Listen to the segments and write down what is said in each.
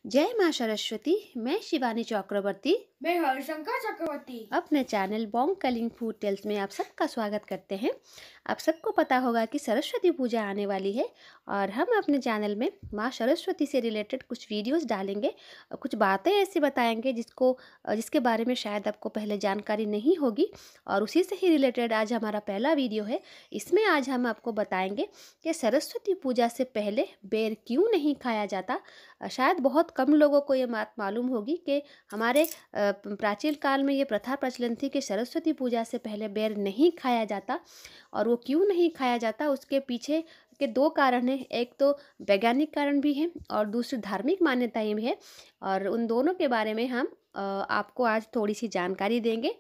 जय माँ सरस्वती। मैं शिवानी चक्रवर्ती मैं हरिशंकर चक्रवर्ती। अपने channel Bong Kalinga food tales में आप सबका स्वागत करते हैं। आप सबको पता होगा कि सरस्वती पूजा आने वाली है और हम अपने चैनल में माँ सरस्वती से रिलेटेड कुछ वीडियोस डालेंगे और कुछ बातें ऐसी बताएंगे जिसके बारे में शायद आपको पहले जानकारी नहीं होगी, और उसी से ही रिलेटेड आज हमारा पहला वीडियो है। इसमें आज हम आपको बताएंगे कि सरस्वती पूजा से पहले बेर क्यों नहीं खाया जाता। शायद बहुत कम लोगों को ये बात मालूम होगी कि हमारे प्राचीन काल में ये प्रथा प्रचलन थी कि सरस्वती पूजा से पहले बेर नहीं खाया जाता। और वो क्यों नहीं खाया जाता, उसके पीछे के दो कारण हैं। एक तो वैज्ञानिक कारण भी है और दूसरी धार्मिक मान्यताएं भी है, और उन दोनों के बारे में हम आपको आज थोड़ी सी जानकारी देंगे।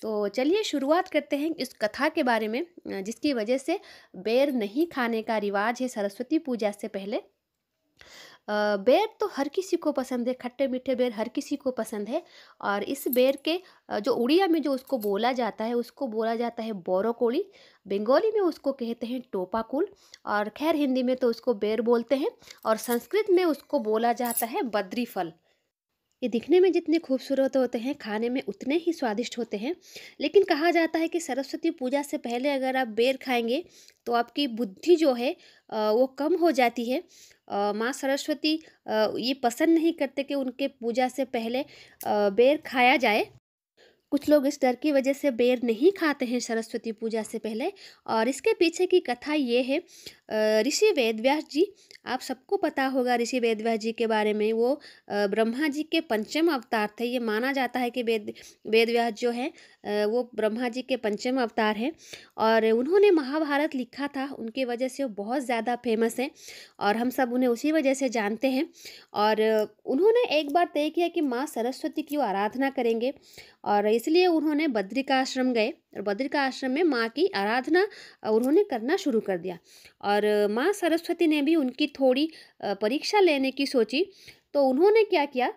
तो चलिए शुरुआत करते हैं इस कथा के बारे में, जिसकी वजह से बेर नहीं खाने का रिवाज है सरस्वती पूजा से पहले। बेर तो हर किसी को पसंद है, खट्टे मीठे बेर हर किसी को पसंद है। और इस बेर के जो उड़िया में जो उसको बोला जाता है उसको बोला जाता है बोरोकोली। बंगाली में उसको कहते हैं टोपाकुल, और खैर हिंदी में तो उसको बेर बोलते हैं, और संस्कृत में उसको बोला जाता है बद्री फल। ये दिखने में जितने खूबसूरत होते हैं खाने में उतने ही स्वादिष्ट होते हैं। लेकिन कहा जाता है कि सरस्वती पूजा से पहले अगर आप बेर खाएंगे तो आपकी बुद्धि जो है वो कम हो जाती है। माँ सरस्वती ये पसंद नहीं करते कि उनके पूजा से पहले बेर खाया जाए। कुछ लोग इस डर की वजह से बेर नहीं खाते हैं सरस्वती पूजा से पहले। और इसके पीछे की कथा ये है, ऋषि वेदव्यास जी, आप सबको पता होगा ऋषि वेदव्यास जी के बारे में। वो ब्रह्मा जी के पंचम अवतार थे। ये माना जाता है कि वेदव्यास जो है वो ब्रह्मा जी के पंचम अवतार हैं, और उन्होंने महाभारत लिखा था। उनकी वजह से वो बहुत ज़्यादा फेमस हैं और हम सब उन्हें उसी वजह से जानते हैं। और उन्होंने एक बार तय किया कि माँ सरस्वती की वो आराधना करेंगे, और इसलिए उन्होंने बद्रिकाश्रम गए और बद्रिकाश्रम में माँ की आराधना उन्होंने करना शुरू कर दिया। और माँ सरस्वती ने भी उनकी थोड़ी परीक्षा लेने की सोची। तो उन्होंने क्या किया,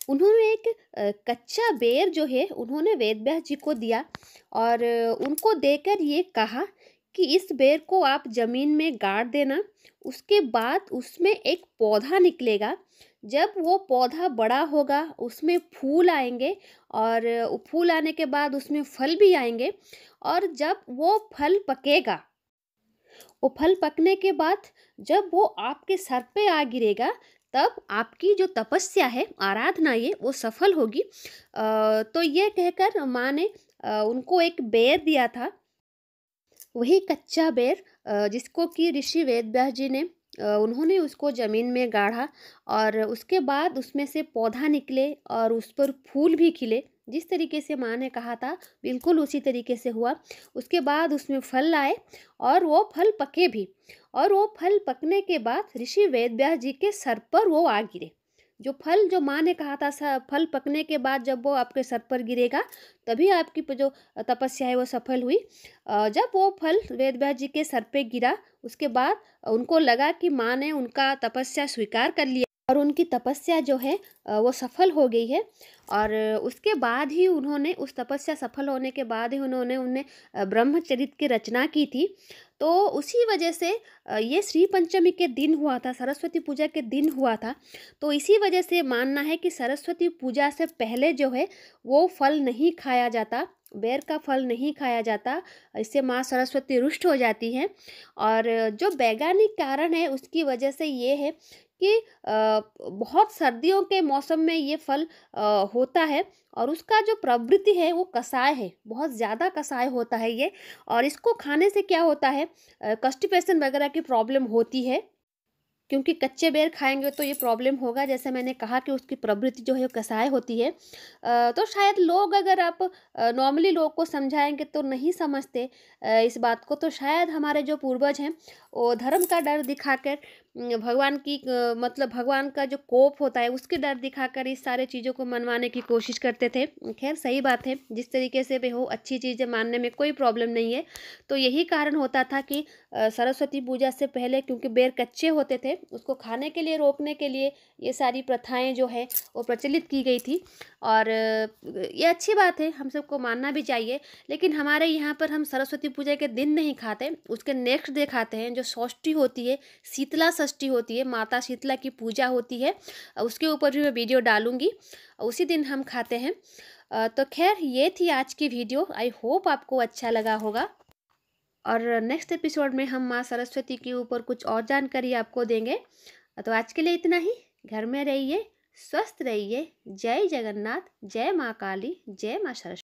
उन्होंने एक कच्चा बेर जो है उन्होंने वेदव्यास जी को दिया, और उनको देकर ये कहा कि इस बेर को आप जमीन में गाड़ देना। उसके बाद उसमें एक पौधा निकलेगा। जब वो पौधा बड़ा होगा उसमें फूल आएंगे, और फूल आने के बाद उसमें फल भी आएंगे। और जब वो फल पकेगा, वो फल पकने के बाद जब वो आपके सर पे आ गिरेगा, तब आपकी जो तपस्या है, आराधना ये वो सफल होगी। तो ये कहकर माँ ने उनको एक बेर दिया था, वही कच्चा बेर, जिसको कि ऋषि वेदव्यास जी ने उन्होंने उसको ज़मीन में गाढ़ा, और उसके बाद उसमें से पौधा निकले और उस पर फूल भी खिले। जिस तरीके से माँ ने कहा था बिल्कुल उसी तरीके से हुआ। उसके बाद उसमें फल आए और वो फल पके भी, और वो फल पकने के बाद ऋषि वेदव्यास जी के सर पर वो आ गिरे। जो माँ ने कहा था फल पकने के बाद जब वो आपके सर पर गिरेगा तभी आपकी जो तपस्या है वो सफल हुई। जब वो फल वेदव्यास जी के सर पे गिरा, उसके बाद उनको लगा कि माँ ने उनका तपस्या स्वीकार कर लिया और उनकी तपस्या जो है वो सफल हो गई है। और उसके बाद ही उन्होंने उस तपस्या सफल होने के बाद ही उन्होंने उन्हें ब्रह्मचरित की रचना की थी। तो उसी वजह से ये श्री पंचमी के दिन हुआ था, सरस्वती पूजा के दिन हुआ था। तो इसी वजह से मानना है कि सरस्वती पूजा से पहले जो है वो फल नहीं खाया जाता, बेर का फल नहीं खाया जाता। इससे माँ सरस्वती रुष्ट हो जाती हैं। और जो वैज्ञानिक कारण है उसकी वजह से ये है कि बहुत सर्दियों के मौसम में ये फल होता है, और उसका जो प्रवृत्ति है वो कसाय है, बहुत ज़्यादा कसाय होता है ये। और इसको खाने से क्या होता है, कॉन्स्टिपेशन वगैरह की प्रॉब्लम होती है, क्योंकि कच्चे बेर खाएंगे तो ये प्रॉब्लम होगा। जैसे मैंने कहा कि उसकी प्रवृत्ति जो है कसाय होती है। तो शायद लोग, अगर आप नॉर्मली लोग को समझाएंगे तो नहीं समझते इस बात को। तो शायद हमारे जो पूर्वज हैं वो धर्म का डर दिखाकर भगवान की मतलब भगवान का जो कोप होता है उसके डर दिखाकर इस सारे चीज़ों को मनवाने की कोशिश करते थे। खैर सही बात है, जिस तरीके से भी हो अच्छी चीज़ें मानने में कोई प्रॉब्लम नहीं है। तो यही कारण होता था कि सरस्वती पूजा से पहले, क्योंकि बेर कच्चे होते थे, उसको खाने के लिए रोकने के लिए ये सारी प्रथाएं जो है वो प्रचलित की गई थी। और ये अच्छी बात है, हम सबको मानना भी चाहिए। लेकिन हमारे यहाँ पर हम सरस्वती पूजा के दिन नहीं खाते, उसके नेक्स्ट डे खाते हैं, जो षष्ठी होती है, शीतला षष्ठी होती है, माता शीतला की पूजा होती है, उसके ऊपर भी मैं वीडियो डालूँगी। उसी दिन हम खाते हैं। तो खैर ये थी आज की वीडियो। आई होप आपको अच्छा लगा होगा और नेक्स्ट एपिसोड में हम माँ सरस्वती के ऊपर कुछ और जानकारी आपको देंगे। तो आज के लिए इतना ही। घर में रहिए, स्वस्थ रहिए। जय जगन्नाथ, जय माँ काली, जय माँ सरस्वती।